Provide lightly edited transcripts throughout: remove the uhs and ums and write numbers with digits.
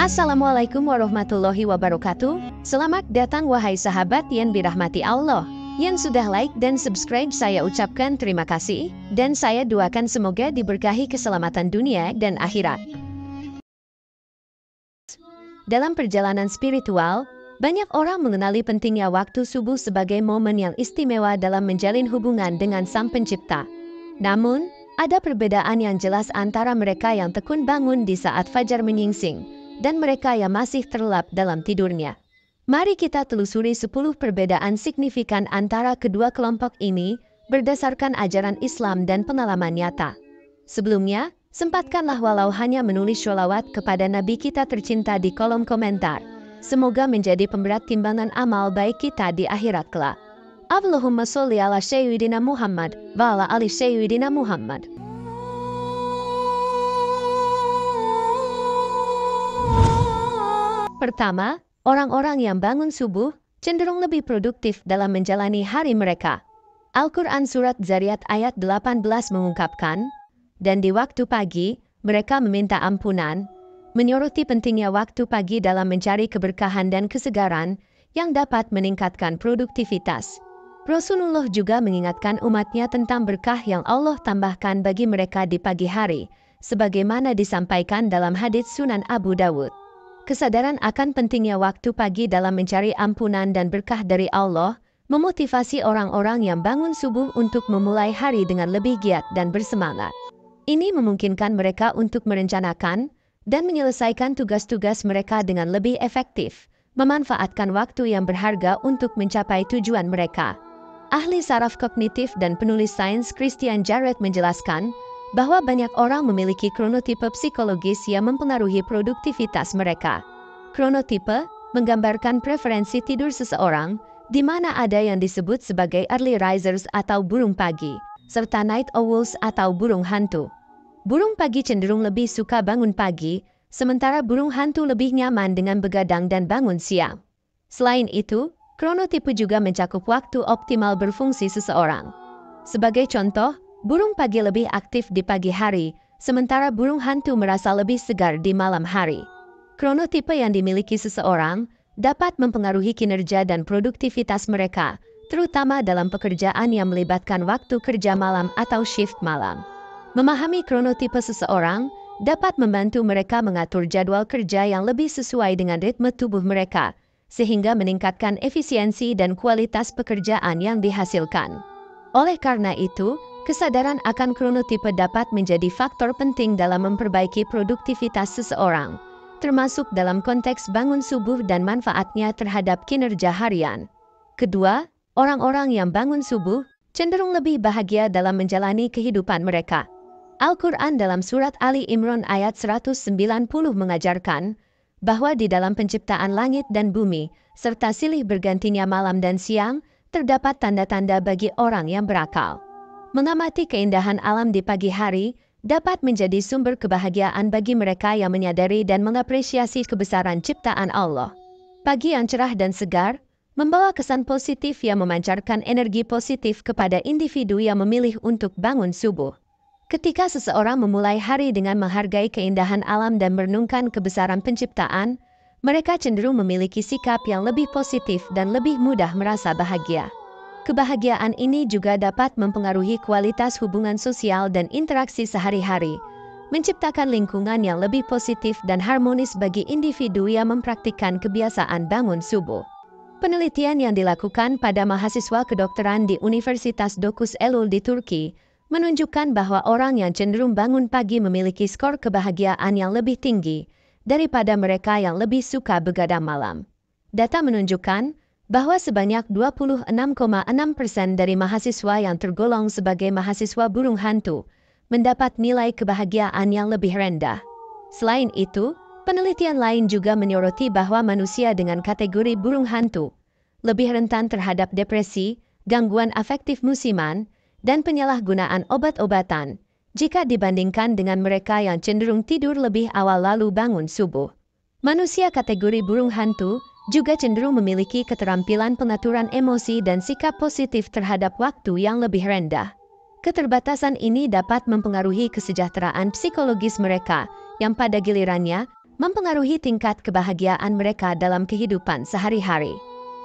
Assalamualaikum warahmatullahi wabarakatuh. Selamat datang wahai sahabat yang dirahmati Allah. Yang sudah like dan subscribe saya ucapkan terima kasih. Dan saya doakan semoga diberkahi keselamatan dunia dan akhirat. Dalam perjalanan spiritual, banyak orang mengenali pentingnya waktu subuh sebagai momen yang istimewa dalam menjalin hubungan dengan Sang Pencipta. Namun, ada perbedaan yang jelas antara mereka yang tekun bangun di saat fajar menyingsing dan mereka yang masih terlelap dalam tidurnya. Mari kita telusuri 10 perbedaan signifikan antara kedua kelompok ini berdasarkan ajaran Islam dan pengalaman nyata. Sebelumnya, sempatkanlah walau hanya menulis sholawat kepada Nabi kita tercinta di kolom komentar. Semoga menjadi pemberat timbangan amal baik kita di akhirat kelak. Allahumma sholli ala sayyidina Muhammad wa ala ali sayyidina Muhammad. Pertama, orang-orang yang bangun subuh cenderung lebih produktif dalam menjalani hari mereka. Al-Quran Surat Zariyat ayat 18 mengungkapkan, dan di waktu pagi, mereka meminta ampunan, menyoroti pentingnya waktu pagi dalam mencari keberkahan dan kesegaran yang dapat meningkatkan produktivitas. Rasulullah juga mengingatkan umatnya tentang berkah yang Allah tambahkan bagi mereka di pagi hari, sebagaimana disampaikan dalam hadits Sunan Abu Dawud. Kesadaran akan pentingnya waktu pagi dalam mencari ampunan dan berkah dari Allah memotivasi orang-orang yang bangun subuh untuk memulai hari dengan lebih giat dan bersemangat. Ini memungkinkan mereka untuk merencanakan dan menyelesaikan tugas-tugas mereka dengan lebih efektif, memanfaatkan waktu yang berharga untuk mencapai tujuan mereka. Ahli saraf kognitif dan penulis sains Christian Jared menjelaskan bahwa banyak orang memiliki kronotipe psikologis yang mempengaruhi produktivitas mereka. Kronotipe menggambarkan preferensi tidur seseorang, di mana ada yang disebut sebagai early risers atau burung pagi, serta night owls atau burung hantu. Burung pagi cenderung lebih suka bangun pagi, sementara burung hantu lebih nyaman dengan begadang dan bangun siang. Selain itu, kronotipe juga mencakup waktu optimal berfungsi seseorang. Sebagai contoh, burung pagi lebih aktif di pagi hari, sementara burung hantu merasa lebih segar di malam hari. Kronotipe yang dimiliki seseorang dapat mempengaruhi kinerja dan produktivitas mereka, terutama dalam pekerjaan yang melibatkan waktu kerja malam atau shift malam. Memahami kronotipe seseorang dapat membantu mereka mengatur jadwal kerja yang lebih sesuai dengan ritme tubuh mereka, sehingga meningkatkan efisiensi dan kualitas pekerjaan yang dihasilkan. Oleh karena itu, kesadaran akan kronotipe dapat menjadi faktor penting dalam memperbaiki produktivitas seseorang, termasuk dalam konteks bangun subuh dan manfaatnya terhadap kinerja harian. Kedua, orang-orang yang bangun subuh cenderung lebih bahagia dalam menjalani kehidupan mereka. Al-Quran dalam surat Ali Imran ayat 190 mengajarkan bahwa di dalam penciptaan langit dan bumi, serta silih bergantinya malam dan siang, terdapat tanda-tanda bagi orang yang berakal. Mengamati keindahan alam di pagi hari dapat menjadi sumber kebahagiaan bagi mereka yang menyadari dan mengapresiasi kebesaran ciptaan Allah. Pagi yang cerah dan segar membawa kesan positif yang memancarkan energi positif kepada individu yang memilih untuk bangun subuh. Ketika seseorang memulai hari dengan menghargai keindahan alam dan merenungkan kebesaran penciptaan, mereka cenderung memiliki sikap yang lebih positif dan lebih mudah merasa bahagia. Kebahagiaan ini juga dapat mempengaruhi kualitas hubungan sosial dan interaksi sehari-hari, menciptakan lingkungan yang lebih positif dan harmonis bagi individu yang mempraktikkan kebiasaan bangun subuh. Penelitian yang dilakukan pada mahasiswa kedokteran di Universitas Dokuz Eylül di Turki menunjukkan bahwa orang yang cenderung bangun pagi memiliki skor kebahagiaan yang lebih tinggi daripada mereka yang lebih suka begadang malam. Data menunjukkan bahwa sebanyak 26,6% dari mahasiswa yang tergolong sebagai mahasiswa burung hantu mendapat nilai kebahagiaan yang lebih rendah. Selain itu, penelitian lain juga menyoroti bahwa manusia dengan kategori burung hantu lebih rentan terhadap depresi, gangguan afektif musiman, dan penyalahgunaan obat-obatan jika dibandingkan dengan mereka yang cenderung tidur lebih awal lalu bangun subuh. Manusia kategori burung hantu juga cenderung memiliki keterampilan pengaturan emosi dan sikap positif terhadap waktu yang lebih rendah. Keterbatasan ini dapat mempengaruhi kesejahteraan psikologis mereka, yang pada gilirannya mempengaruhi tingkat kebahagiaan mereka dalam kehidupan sehari-hari.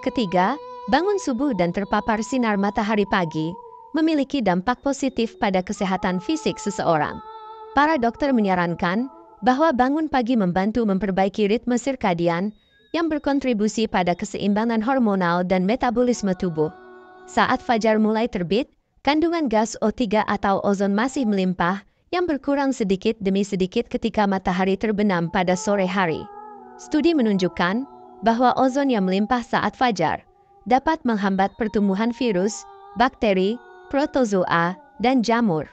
Ketiga, bangun subuh dan terpapar sinar matahari pagi memiliki dampak positif pada kesehatan fisik seseorang. Para dokter menyarankan bahwa bangun pagi membantu memperbaiki ritme sirkadian yang berkontribusi pada keseimbangan hormonal dan metabolisme tubuh. Saat fajar mulai terbit, kandungan gas O3 atau ozon masih melimpah yang berkurang sedikit demi sedikit ketika matahari terbenam pada sore hari. Studi menunjukkan bahwa ozon yang melimpah saat fajar dapat menghambat pertumbuhan virus, bakteri, protozoa, dan jamur.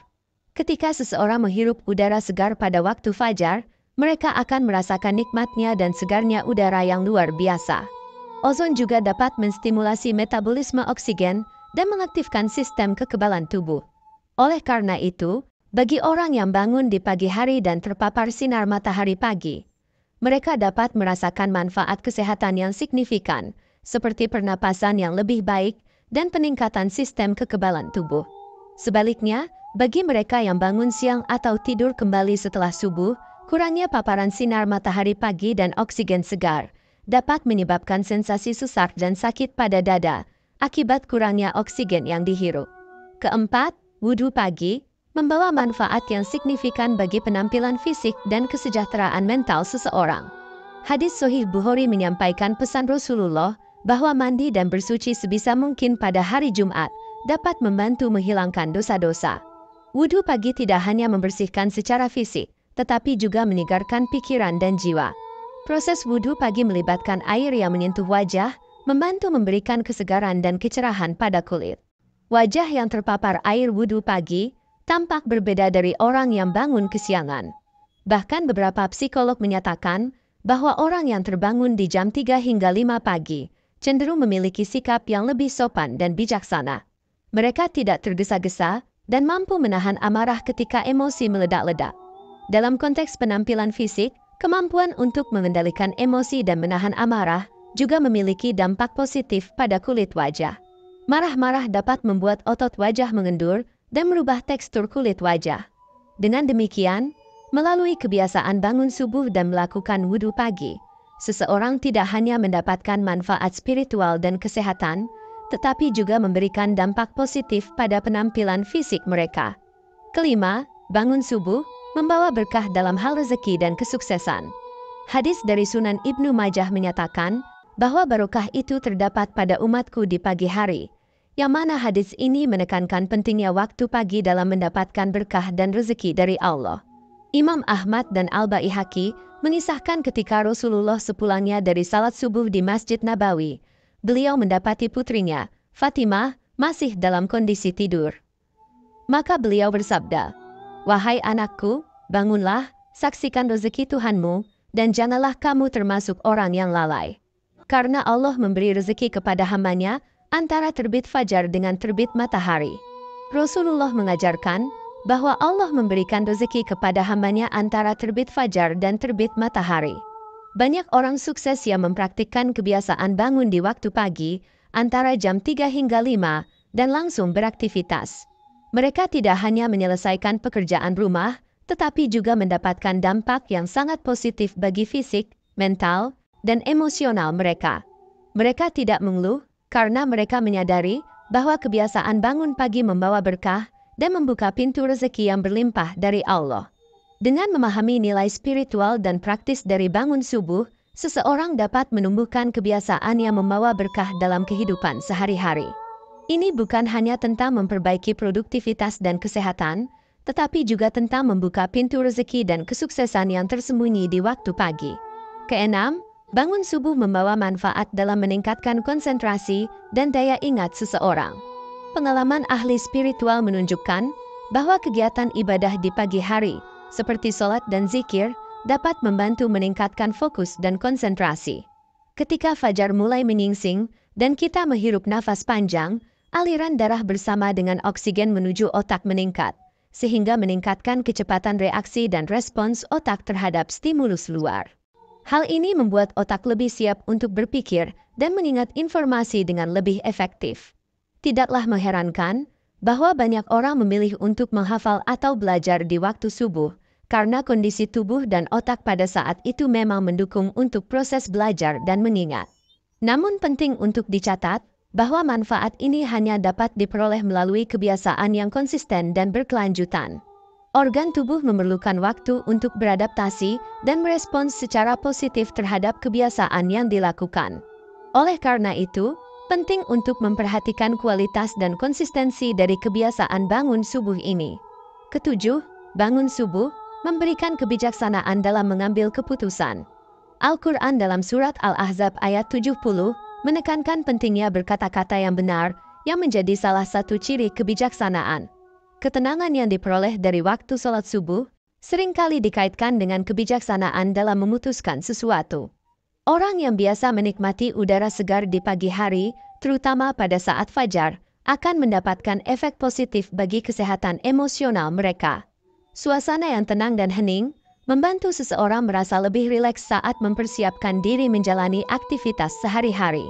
Ketika seseorang menghirup udara segar pada waktu fajar, mereka akan merasakan nikmatnya dan segarnya udara yang luar biasa. Ozon juga dapat menstimulasi metabolisme oksigen dan mengaktifkan sistem kekebalan tubuh. Oleh karena itu, bagi orang yang bangun di pagi hari dan terpapar sinar matahari pagi, mereka dapat merasakan manfaat kesehatan yang signifikan, seperti pernapasan yang lebih baik dan peningkatan sistem kekebalan tubuh. Sebaliknya, bagi mereka yang bangun siang atau tidur kembali setelah subuh, kurangnya paparan sinar matahari pagi dan oksigen segar dapat menyebabkan sensasi sesak dan sakit pada dada akibat kurangnya oksigen yang dihirup. Keempat, wudhu pagi membawa manfaat yang signifikan bagi penampilan fisik dan kesejahteraan mental seseorang. Hadis Sahih Bukhari menyampaikan pesan Rasulullah bahwa mandi dan bersuci sebisa mungkin pada hari Jumat dapat membantu menghilangkan dosa-dosa. Wudhu pagi tidak hanya membersihkan secara fisik, tetapi juga menyegarkan pikiran dan jiwa. Proses wudhu pagi melibatkan air yang menyentuh wajah, membantu memberikan kesegaran dan kecerahan pada kulit. Wajah yang terpapar air wudhu pagi tampak berbeda dari orang yang bangun kesiangan. Bahkan beberapa psikolog menyatakan bahwa orang yang terbangun di jam 3 hingga 5 pagi cenderung memiliki sikap yang lebih sopan dan bijaksana. Mereka tidak tergesa-gesa dan mampu menahan amarah ketika emosi meledak-ledak. Dalam konteks penampilan fisik, kemampuan untuk mengendalikan emosi dan menahan amarah juga memiliki dampak positif pada kulit wajah. Marah-marah dapat membuat otot wajah mengendur dan merubah tekstur kulit wajah. Dengan demikian, melalui kebiasaan bangun subuh dan melakukan wudhu pagi, seseorang tidak hanya mendapatkan manfaat spiritual dan kesehatan, tetapi juga memberikan dampak positif pada penampilan fisik mereka. Kelima, bangun subuh membawa berkah dalam hal rezeki dan kesuksesan. Hadis dari Sunan Ibnu Majah menyatakan bahwa barokah itu terdapat pada umatku di pagi hari, yang mana hadis ini menekankan pentingnya waktu pagi dalam mendapatkan berkah dan rezeki dari Allah. Imam Ahmad dan Al-Baihaqi mengisahkan ketika Rasulullah sepulangnya dari salat subuh di Masjid Nabawi, beliau mendapati putrinya, Fatimah, masih dalam kondisi tidur. Maka beliau bersabda, "Wahai anakku, bangunlah, saksikan rezeki Tuhanmu, dan janganlah kamu termasuk orang yang lalai. Karena Allah memberi rezeki kepada hambanya antara terbit fajar dengan terbit matahari." Rasulullah mengajarkan bahwa Allah memberikan rezeki kepada hambanya antara terbit fajar dan terbit matahari. Banyak orang sukses yang mempraktikkan kebiasaan bangun di waktu pagi antara jam 3 hingga 5 dan langsung beraktivitas. Mereka tidak hanya menyelesaikan pekerjaan rumah, tetapi juga mendapatkan dampak yang sangat positif bagi fisik, mental, dan emosional mereka. Mereka tidak mengeluh karena mereka menyadari bahwa kebiasaan bangun pagi membawa berkah dan membuka pintu rezeki yang berlimpah dari Allah. Dengan memahami nilai spiritual dan praktis dari bangun subuh, seseorang dapat menumbuhkan kebiasaan yang membawa berkah dalam kehidupan sehari-hari. Ini bukan hanya tentang memperbaiki produktivitas dan kesehatan, tetapi juga tentang membuka pintu rezeki dan kesuksesan yang tersembunyi di waktu pagi. Keenam, bangun subuh membawa manfaat dalam meningkatkan konsentrasi dan daya ingat seseorang. Pengalaman ahli spiritual menunjukkan bahwa kegiatan ibadah di pagi hari, seperti sholat dan zikir, dapat membantu meningkatkan fokus dan konsentrasi. Ketika fajar mulai menyingsing dan kita menghirup nafas panjang, aliran darah bersama dengan oksigen menuju otak meningkat, sehingga meningkatkan kecepatan reaksi dan respons otak terhadap stimulus luar. Hal ini membuat otak lebih siap untuk berpikir dan mengingat informasi dengan lebih efektif. Tidaklah mengherankan bahwa banyak orang memilih untuk menghafal atau belajar di waktu subuh, karena kondisi tubuh dan otak pada saat itu memang mendukung untuk proses belajar dan mengingat. Namun penting untuk dicatat, bahwa manfaat ini hanya dapat diperoleh melalui kebiasaan yang konsisten dan berkelanjutan. Organ tubuh memerlukan waktu untuk beradaptasi dan merespons secara positif terhadap kebiasaan yang dilakukan. Oleh karena itu, penting untuk memperhatikan kualitas dan konsistensi dari kebiasaan bangun subuh ini. Ketujuh, bangun subuh memberikan kebijaksanaan dalam mengambil keputusan. Al-Quran dalam surat Al-Ahzab ayat 70 menekankan pentingnya berkata-kata yang benar yang menjadi salah satu ciri kebijaksanaan. Ketenangan yang diperoleh dari waktu sholat subuh seringkali dikaitkan dengan kebijaksanaan dalam memutuskan sesuatu. Orang yang biasa menikmati udara segar di pagi hari, terutama pada saat fajar, akan mendapatkan efek positif bagi kesehatan emosional mereka. Suasana yang tenang dan hening membantu seseorang merasa lebih rileks saat mempersiapkan diri menjalani aktivitas sehari-hari.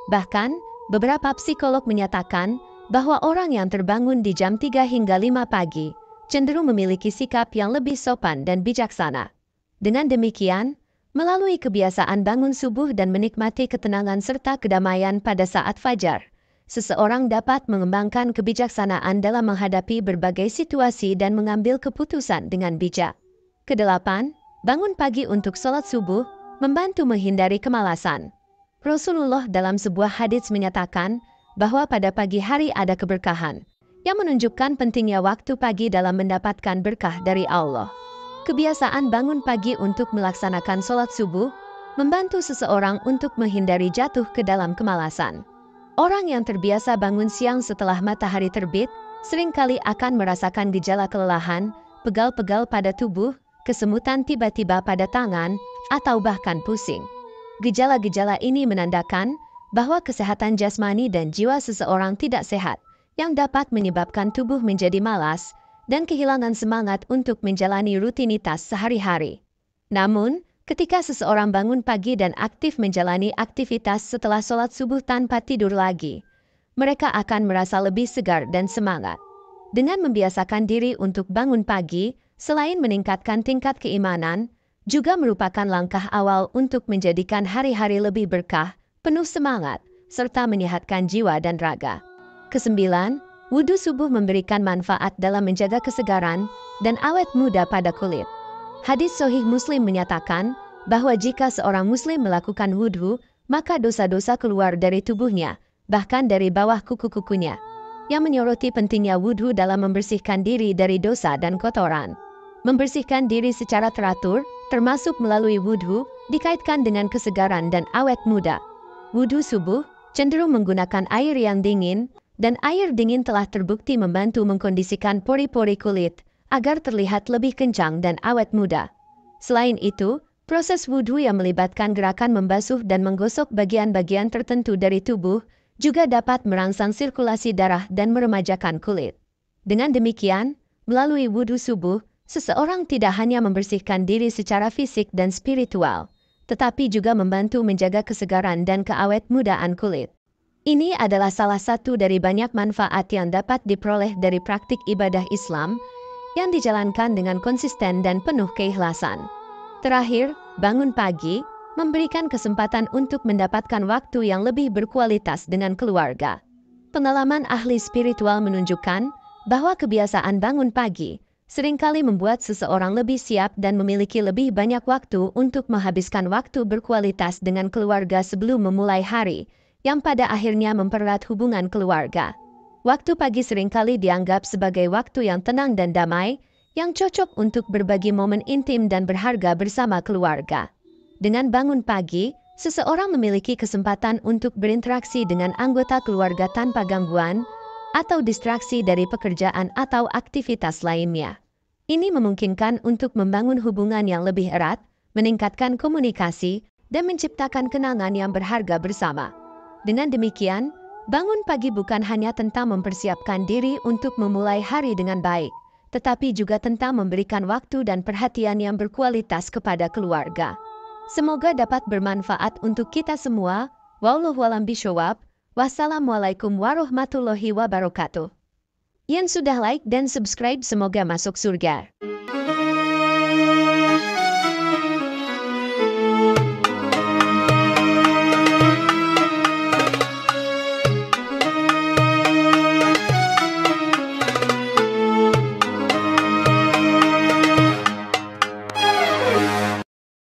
Bahkan, beberapa psikolog menyatakan bahwa orang yang terbangun di jam 3 hingga 5 pagi cenderung memiliki sikap yang lebih sopan dan bijaksana. Dengan demikian, melalui kebiasaan bangun subuh dan menikmati ketenangan serta kedamaian pada saat fajar, seseorang dapat mengembangkan kebijaksanaan dalam menghadapi berbagai situasi dan mengambil keputusan dengan bijak. Kedelapan, bangun pagi untuk sholat subuh membantu menghindari kemalasan. Rasulullah dalam sebuah hadits menyatakan bahwa pada pagi hari ada keberkahan, yang menunjukkan pentingnya waktu pagi dalam mendapatkan berkah dari Allah. Kebiasaan bangun pagi untuk melaksanakan sholat subuh membantu seseorang untuk menghindari jatuh ke dalam kemalasan. Orang yang terbiasa bangun siang setelah matahari terbit seringkali akan merasakan gejala kelelahan, pegal-pegal pada tubuh, kesemutan tiba-tiba pada tangan, atau bahkan pusing. Gejala-gejala ini menandakan bahwa kesehatan jasmani dan jiwa seseorang tidak sehat, yang dapat menyebabkan tubuh menjadi malas dan kehilangan semangat untuk menjalani rutinitas sehari-hari. Namun, ketika seseorang bangun pagi dan aktif menjalani aktivitas setelah sholat subuh tanpa tidur lagi, mereka akan merasa lebih segar dan semangat. Dengan membiasakan diri untuk bangun pagi, selain meningkatkan tingkat keimanan, juga merupakan langkah awal untuk menjadikan hari-hari lebih berkah, penuh semangat, serta menyehatkan jiwa dan raga. Kesembilan, wudhu subuh memberikan manfaat dalam menjaga kesegaran dan awet muda pada kulit. Hadis Sahih Muslim menyatakan bahwa jika seorang muslim melakukan wudhu, maka dosa-dosa keluar dari tubuhnya, bahkan dari bawah kuku-kukunya, yang menyoroti pentingnya wudhu dalam membersihkan diri dari dosa dan kotoran. Membersihkan diri secara teratur, termasuk melalui wudhu, dikaitkan dengan kesegaran dan awet muda. Wudhu subuh cenderung menggunakan air yang dingin, dan air dingin telah terbukti membantu mengkondisikan pori-pori kulit agar terlihat lebih kencang dan awet muda. Selain itu, proses wudhu yang melibatkan gerakan membasuh dan menggosok bagian-bagian tertentu dari tubuh juga dapat merangsang sirkulasi darah dan meremajakan kulit. Dengan demikian, melalui wudhu subuh, seseorang tidak hanya membersihkan diri secara fisik dan spiritual, tetapi juga membantu menjaga kesegaran dan keawet mudaan kulit. Ini adalah salah satu dari banyak manfaat yang dapat diperoleh dari praktik ibadah Islam yang dijalankan dengan konsisten dan penuh keikhlasan. Terakhir, bangun pagi memberikan kesempatan untuk mendapatkan waktu yang lebih berkualitas dengan keluarga. Pengalaman ahli spiritual menunjukkan bahwa kebiasaan bangun pagi seringkali membuat seseorang lebih siap dan memiliki lebih banyak waktu untuk menghabiskan waktu berkualitas dengan keluarga sebelum memulai hari, yang pada akhirnya mempererat hubungan keluarga. Waktu pagi seringkali dianggap sebagai waktu yang tenang dan damai, yang cocok untuk berbagi momen intim dan berharga bersama keluarga. Dengan bangun pagi, seseorang memiliki kesempatan untuk berinteraksi dengan anggota keluarga tanpa gangguan, atau distraksi dari pekerjaan atau aktivitas lainnya. Ini memungkinkan untuk membangun hubungan yang lebih erat, meningkatkan komunikasi, dan menciptakan kenangan yang berharga bersama. Dengan demikian, bangun pagi bukan hanya tentang mempersiapkan diri untuk memulai hari dengan baik, tetapi juga tentang memberikan waktu dan perhatian yang berkualitas kepada keluarga. Semoga dapat bermanfaat untuk kita semua. Wallahu a'lam bishawab. Wassalamualaikum warahmatullahi wabarakatuh. Yang sudah like dan subscribe semoga masuk surga.